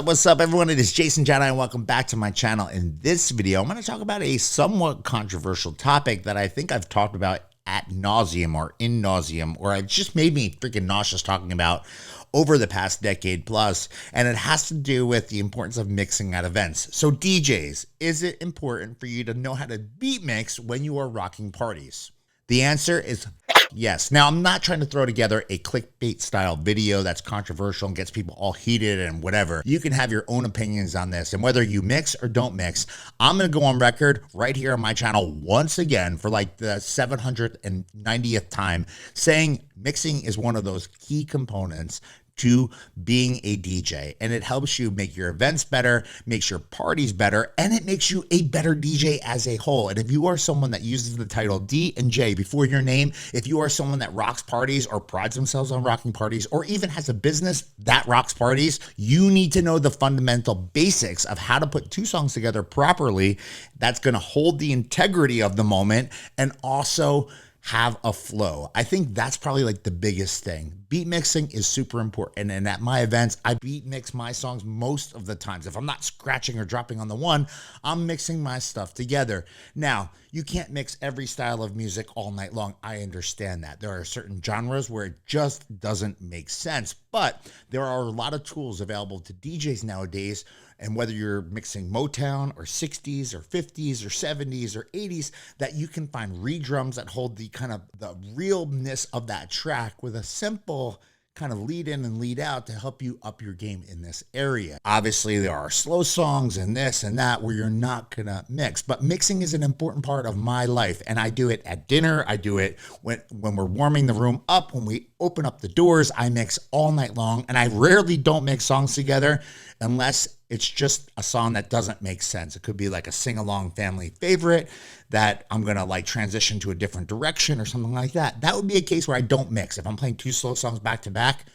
What's up, everyone? It is Jason Jedi, and welcome back to my channel. In this video, I'm going to talk about a somewhat controversial topic that I think I've talked about ad nauseum or in nauseum, or it just made me freaking nauseous talking about over the past decade plus, and it has to do with the importance of mixing at events. So DJs, is it important for you to know how to beat mix when you are rocking parties? The answer is yes. Now, I'm not trying to throw together a clickbait style video that's controversial and gets people all heated and whatever. You can have your own opinions on this, and whether you mix or don't mix, I'm going to go on record right here on my channel once again for like the 790th time saying mixing is one of those key components to being a DJ, and it helps you make your events better, makes your parties better, and it makes you a better DJ as a whole. And if you are someone that uses the title D and J before your name, if you are someone that rocks parties or prides themselves on rocking parties, or even has a business that rocks parties, you need to know the fundamental basics of how to put two songs together properly that's going to hold the integrity of the moment and also have a flow. I think that's probably like the biggest thing. Beat mixing is super important. And at my events, I beat mix my songs most of the times. If I'm not scratching or dropping on the one, I'm mixing my stuff together. Now, you can't mix every style of music all night long. I understand that. There are certain genres where it just doesn't make sense, but there are a lot of tools available to DJs nowadays. And whether you're mixing Motown or 60s or 50s or 70s or 80s, that you can find redrums that hold the kind of the realness of that track with a simple kind of lead in and lead out to help you up your game in this area. Obviously, there are slow songs and this and that where you're not gonna mix, but mixing is an important part of my life, and I do it at dinner. I do it when we're warming the room up, when we open up the doors. I mix all night long, and I rarely don't mix songs together unless it's just a song that doesn't make sense. It could be like a sing-along family favorite that I'm gonna like transition to a different direction or something like that. That would be a case where I don't mix. If I'm playing two slow songs back to back,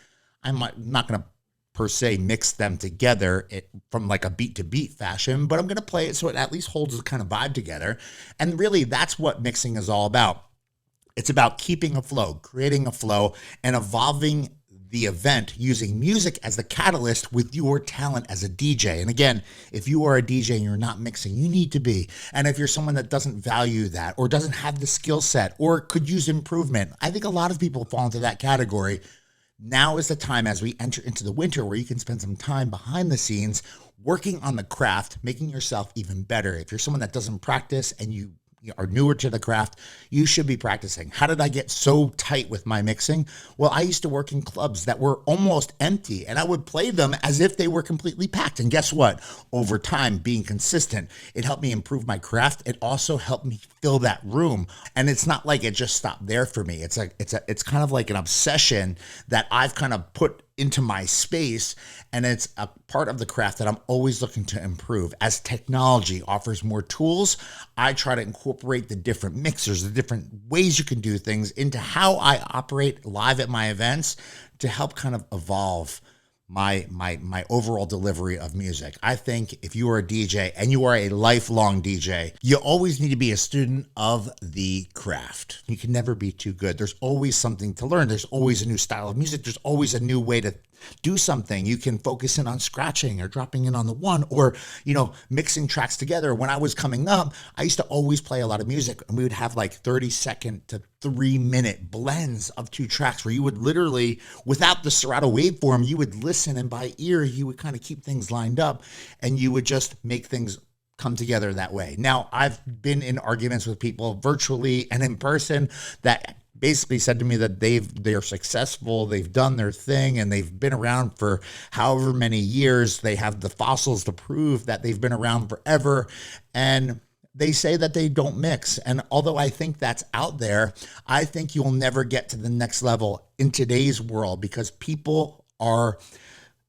I'm not gonna per se mix them together from like a beat to beat fashion, but I'm gonna play it so it at least holds the kind of vibe together. And really, that's what mixing is all about. It's about keeping a flow, creating a flow, and evolving the event using music as the catalyst with your talent as a DJ. And again, if you are a DJ and you're not mixing, you need to be. And if you're someone that doesn't value that or doesn't have the skill set or could use improvement, I think a lot of people fall into that category. Now is the time, as we enter into the winter, where you can spend some time behind the scenes working on the craft, making yourself even better. If you're someone that doesn't practice and you are newer to the craft, you should be practicing. How did I get so tight with my mixing? Well, I used to work in clubs that were almost empty, and I would play them as if they were completely packed. And guess what? Over time, being consistent, it helped me improve my craft. It also helped me fill that room. And it's not like it just stopped there for me. It's kind of like an obsession that I've kind of put into my space, and it's a part of the craft that I'm always looking to improve. As technology offers more tools, I try to incorporate the different mixers, the different ways you can do things into how I operate live at my events to help kind of evolve my overall delivery of music. I think if you are a DJ and you are a lifelong DJ, you always need to be a student of the craft. You can never be too good. There's always something to learn. There's always a new style of music. There's always a new way to do something. You can focus in on scratching or dropping in on the one, or, mixing tracks together. When I was coming up, I used to always play a lot of music, and we would have like 30-second to 3-minute blends of two tracks where you would literally, without the Serato waveform, you would listen, and by ear, you would kind of keep things lined up, and you would just make things come together that way. Now, I've been in arguments with people virtually and in person that basically said to me that they're successful, they've done their thing, and they've been around for however many years. They have the fossils to prove that they've been around forever, and they say that they don't mix. And although I think that's out there, I think you'll never get to the next level in today's world because people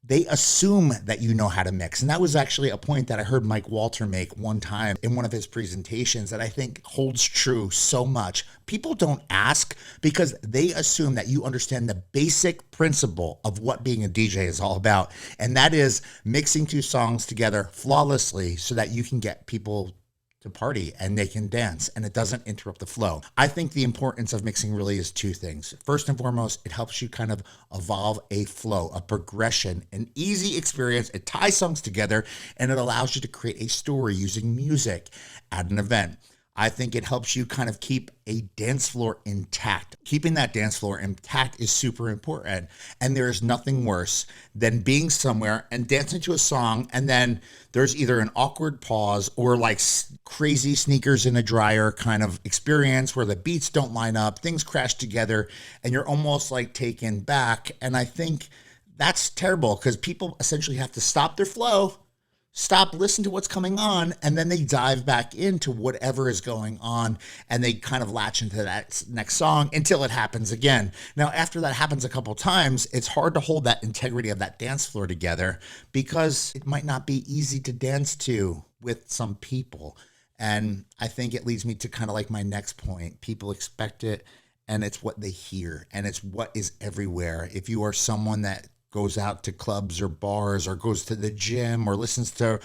they assume that you know how to mix. And that was actually a point that I heard Mike Walter make one time in one of his presentations that I think holds true so much. People don't ask because they assume that you understand the basic principle of what being a DJ is all about. And that is mixing two songs together flawlessly so that you can get people to party and they can dance and it doesn't interrupt the flow. I think the importance of mixing really is two things. First and foremost, it helps you kind of evolve a flow, a progression, an easy experience. It ties songs together and it allows you to create a story using music at an event. I think it helps you kind of keep a dance floor intact. Keeping that dance floor intact is super important. And there is nothing worse than being somewhere and dancing to a song, and then there's either an awkward pause or like crazy sneakers in a dryer kind of experience where the beats don't line up, things crash together, and you're almost like taken back. And I think that's terrible because people essentially have to stop their flow, stop, listen to what's coming on, and then they dive back into whatever is going on and they kind of latch into that next song until it happens again. Now, after that happens a couple times, it's hard to hold that integrity of that dance floor together because it might not be easy to dance to with some people. And I think it leads me to kind of like my next point. People expect it and it's what they hear and it's what is everywhere. If you are someone that goes out to clubs or bars or goes to the gym or listens to,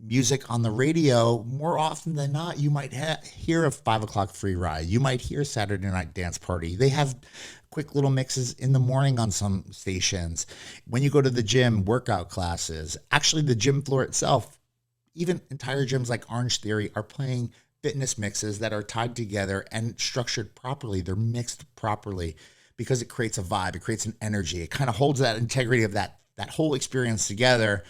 music on the radio, more often than not, you might hear a 5 o'clock free ride. You might hear Saturday Night Dance Party. They have quick little mixes in the morning on some stations. When you go to the gym, workout classes, actually the gym floor itself, even entire gyms like Orange Theory are playing fitness mixes that are tied together and structured properly. They're mixed properly, because it creates a vibe, it creates an energy. It kind of holds that integrity of that whole experience together,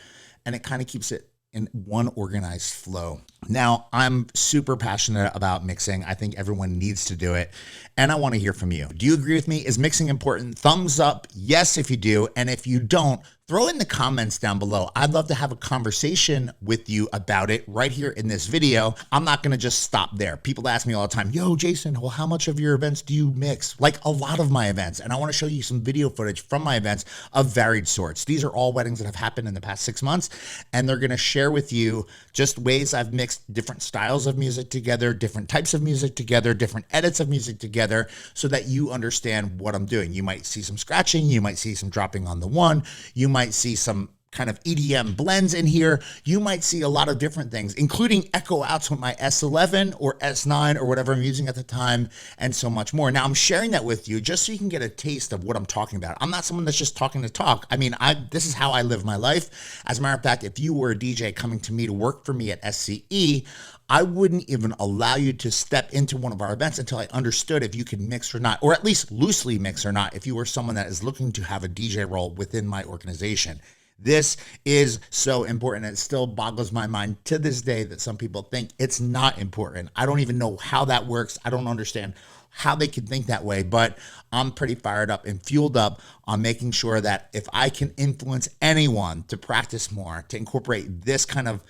and it kind of keeps it in one organized flow. Now, I'm super passionate about mixing. I think everyone needs to do it, and I want to hear from you. Do you agree with me? Is mixing important? Thumbs up, yes, if you do, and if you don't, throw in the comments down below. I'd love to have a conversation with you about it right here in this video. I'm not going to just stop there. People ask me all the time, yo, Jason, well, how much of your events do you mix? Like a lot of my events. And I want to show you some video footage from my events of varied sorts. These are all weddings that have happened in the past 6 months. And they're going to share with you just ways I've mixed different styles of music together, different types of music together, different edits of music together, so that you understand what I'm doing. You might see some scratching. You might see some dropping on the one. You might see some kind of EDM blends in here. You might see a lot of different things, including echo outs with my S11 or S9 or whatever I'm using at the time, and so much more. Now, I'm sharing that with you just so you can get a taste of what I'm talking about. I'm not someone that's just talking to talk. I mean, this is how I live my life. As a matter of fact, if you were a DJ coming to me to work for me at SCE, I wouldn't even allow you to step into one of our events until I understood if you could mix or not, or at least loosely mix or not, if you were someone that is looking to have a DJ role within my organization. This is so important. It still boggles my mind to this day that some people think it's not important. I don't even know how that works. I don't understand how they can think that way, but I'm pretty fired up and fueled up on making sure that if I can influence anyone to practice more, to incorporate this kind of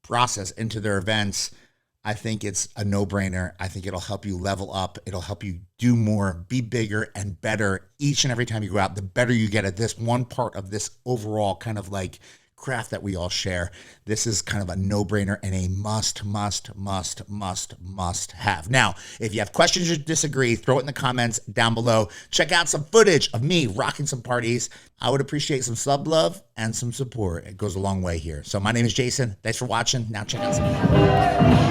process into their events, I think it's a no-brainer. I think it'll help you level up. It'll help you do more, be bigger and better each and every time you go out. The better you get at this one part of this overall kind of like craft that we all share, this is kind of a no-brainer and a must have. Now, if you have questions or disagree, throw it in the comments down below. Check out some footage of me rocking some parties. I would appreciate some sub love and some support. It goes a long way here. So my name is Jason. Thanks for watching. Now check out some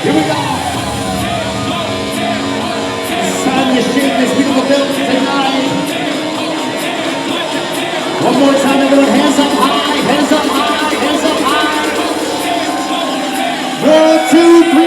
Here we go. It's time to shake this beautiful building tonight. One more time, everyone. Hands up high, hands up high, hands up high. 1, 2, 3.